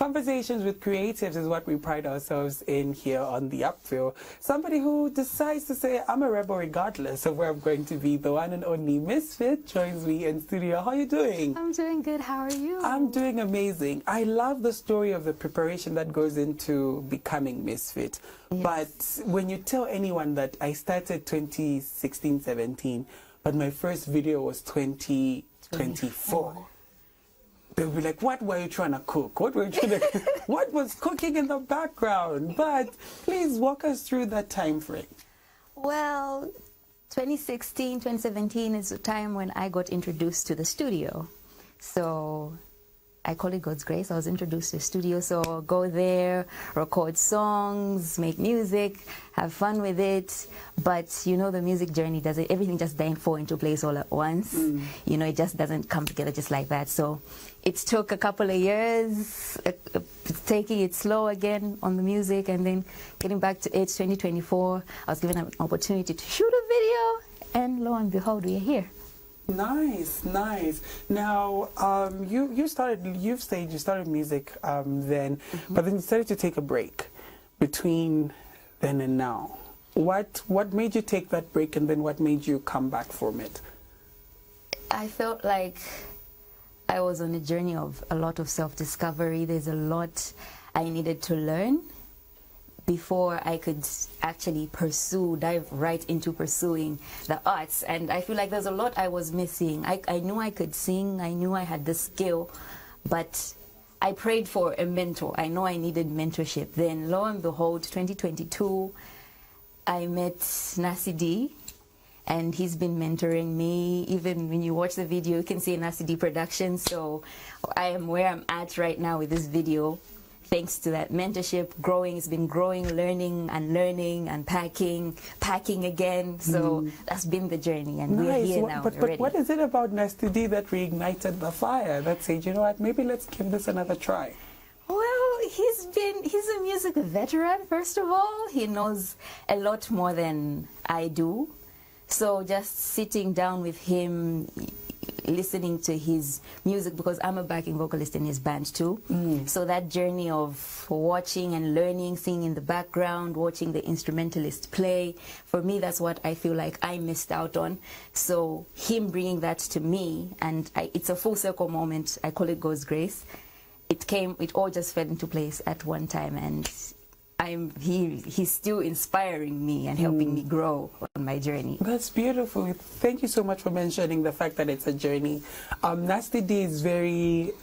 Conversations with creatives is what we pride ourselves in here on the Upfill. Somebody who decides to say, I'm a rebel regardless of where I'm going to be. The one and only Misfit joins me in studio. How are you doing? I'm doing good. How are you? I'm doing amazing. I love the story of the preparation that goes into becoming Misfit. Yes. But when you tell anyone that I started 2016, 17, but my first video was 2024. They'll be like, what were you trying to cook? What were you trying to what was cooking in the background? But please walk us through that time frame. Well, 2016, 2017 is the time when I got introduced to the studio. So I call it God's grace. I was introduced to the studio, so I'll go there, record songs, make music, have fun with it. But you know, the music journey doesn't, everything just doesn't fall into place all at once. You know, it just doesn't come together just like that. So it took a couple of years, taking it slow again on the music, and then getting back to it, 2024, I was given an opportunity to shoot a video, and lo and behold, we are here. Nice, nice. Now, you've said you started music then, but then you started to take a break between then and now. What made you take that break, and then what made you come back from it? I felt like I was on a journey of a lot of self-discovery. There's a lot I needed to learn before I could actually dive right into pursuing the arts. And I feel like there's a lot I was missing. I knew I could sing, I knew I had the skill, but I prayed for a mentor. I know I needed mentorship. Then lo and behold, 2022, I met Nasi D, and he's been mentoring me. Even when you watch the video, you can see Nasi D production. So I am where I'm at right now with this video. Thanks to that mentorship, it's been growing, learning, unlearning, unpacking, packing again. So that's been the journey, and we're here now. But what is it about Nasty D that reignited the fire, that said, you know what, maybe let's give this another try? Well, he's a music veteran, first of all. He knows a lot more than I do. So just sitting down with him, listening to his music, because I'm a backing vocalist in his band too. So that journey of watching and learning, singing in the background, watching the instrumentalist play, for me, that's what I feel like I missed out on. So him bringing that to me, and it's a full circle moment. I call it God's grace. It all just fell into place at one time, and he's still inspiring me and helping me grow on my journey. That's beautiful. Thank you so much for mentioning the fact that it's a journey. Nasty D is very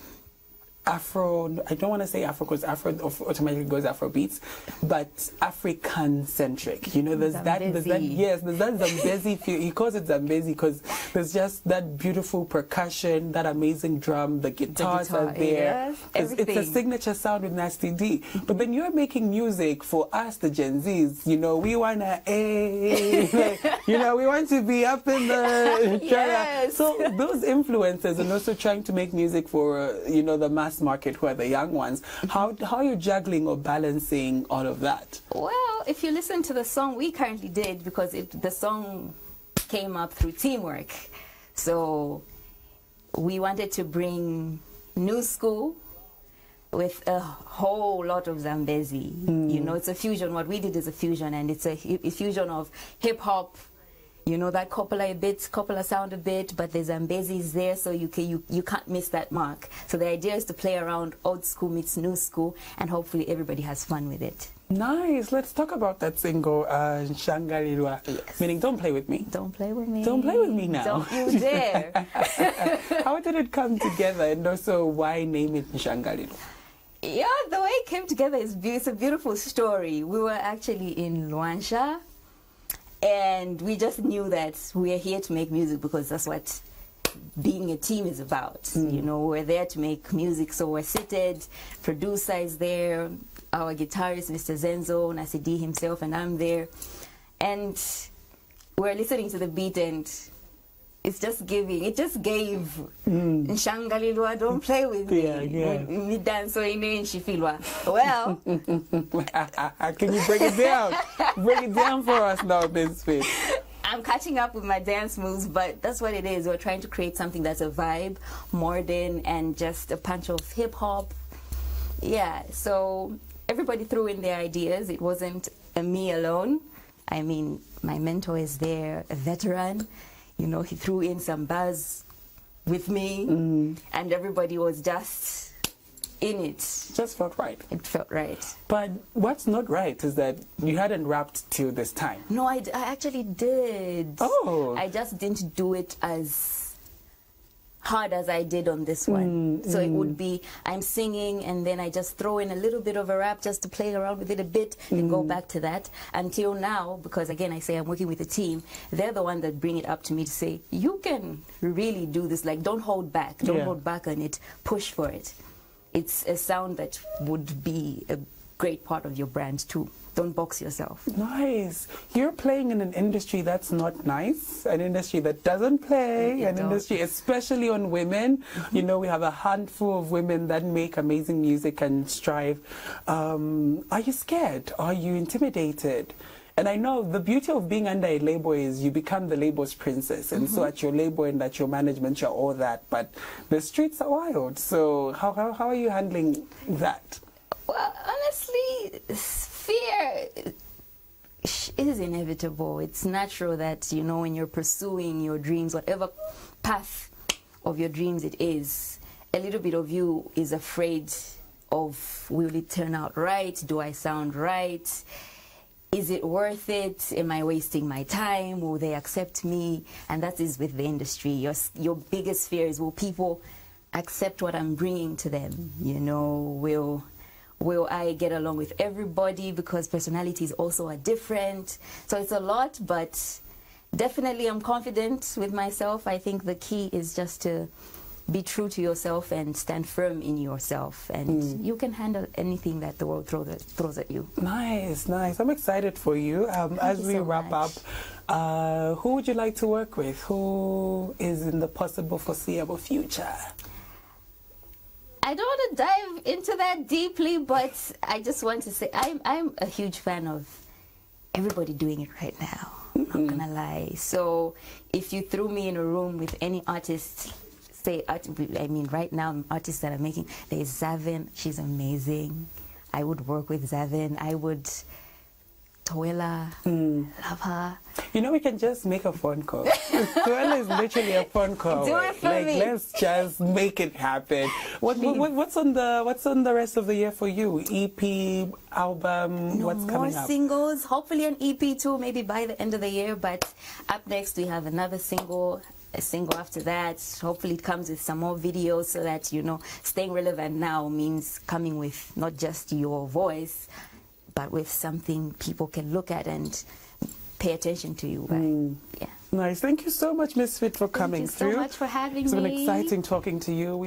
Afro, I don't want to say Afro because Afro automatically goes Afro beats, but African centric. You know, there's that Zambezi feel. He calls it Zambezi because there's just that beautiful percussion, that amazing drum, the guitars are there. Yes, it's a signature sound with Nasty D. But then you're making music for us, the Gen Zs. You know, we wanna, you know, we want to be up in the yes. So those influences, and also trying to make music for you know, the mass market, who are the young ones. How are you juggling or balancing all of that? Well, if you listen to the song we currently did, because the song came up through teamwork, so we wanted to bring new school with a whole lot of Zambezi. You know, it's a fusion. What we did is a fusion, and it's a fusion of hip hop. You know, that Coppola sound a bit, but the Zambezi is there, so you can't miss that mark. So the idea is to play around old school meets new school, and hopefully everybody has fun with it. Nice. Let's talk about that single, Shangarirwa. Yes. Meaning, don't play with me. Don't play with me. Don't play with me now. Don't you dare. How did it come together, and also why name it Shangarirwa? Yeah, the way it came together it's a beautiful story. We were actually in Luansha, and we just knew that we are here to make music because that's what being a team is about. You know, we're there to make music, so we're seated, producer is there, our guitarist, Mr. Zenzo, Nasi D himself, and I'm there. And we're listening to the beat, and it just gave Nshangalilwa, don't play with me. Me dance so in Shifilwa. Well, can you break it down? Break it down for us now, Misfit. I'm catching up with my dance moves, but that's what it is. We're trying to create something that's a vibe, modern, and just a punch of hip hop, Yeah, so everybody threw in their ideas. It wasn't me alone. I mean, my mentor is there, a veteran. You know, he threw in some buzz with me, and everybody was just in it. Just felt right. It felt right. But what's not right is that you hadn't rapped till this time. No, I actually did. Oh. I just didn't do it as hard as I did on this one. So it would be, I'm singing and then I just throw in a little bit of a rap just to play around with it a bit and go back to that. Until now, because again, I say I'm working with a team, they're the one that bring it up to me to say, you can really do this. Like, don't hold back. Don't hold back on it. Push for it. It's a sound that would be a great part of your brand too. Don't box yourself. Nice. You're playing in an industry that's not nice, an industry that doesn't play, an industry, especially on women. You know, we have a handful of women that make amazing music and strive. Are you scared? Are you intimidated? And I know the beauty of being under a label is you become the label's princess. And so at your label and at your management, you're all that. But the streets are wild. So how are you handling that? Well, honestly, fear is inevitable. It's natural that, you know, when you're pursuing your dreams, whatever path of your dreams it is, a little bit of you is afraid of, will it turn out right? Do I sound right? Is it worth it? Am I wasting my time? Will they accept me? And that is with the industry. Your biggest fear is, will people accept what I'm bringing to them? You know, will I get along with everybody, because personalities also are different. So it's a lot, but definitely I'm confident with myself. I think the key is just to be true to yourself and stand firm in yourself, and you can handle anything that the world throws at you. Nice, nice. I'm excited for you. As we wrap up, who would you like to work with? Who is in the possible foreseeable future? I don't want to dive into that deeply, but I just want to say I'm a huge fan of everybody doing it right now. I'm not gonna lie. So if you threw me in a room with any artist, right now, artists that are making, there's Zavin, she's amazing. I would work with Zavin. I would, Toela, love her. You know, we can just make a phone call. Toela is literally a phone call. Do it for me. Let's just make it happen. What's on the rest of the year for you? EP, album, what's coming up? More singles, hopefully an EP too, maybe by the end of the year. But up next we have another single, a single after that. Hopefully it comes with some more videos, so that, you know, staying relevant now means coming with not just your voice, but with something people can look at and pay attention to you. Right? Yeah. Nice. Thank you so much, Misfit, for coming through. Thank you so much for having me. It's been exciting talking to you.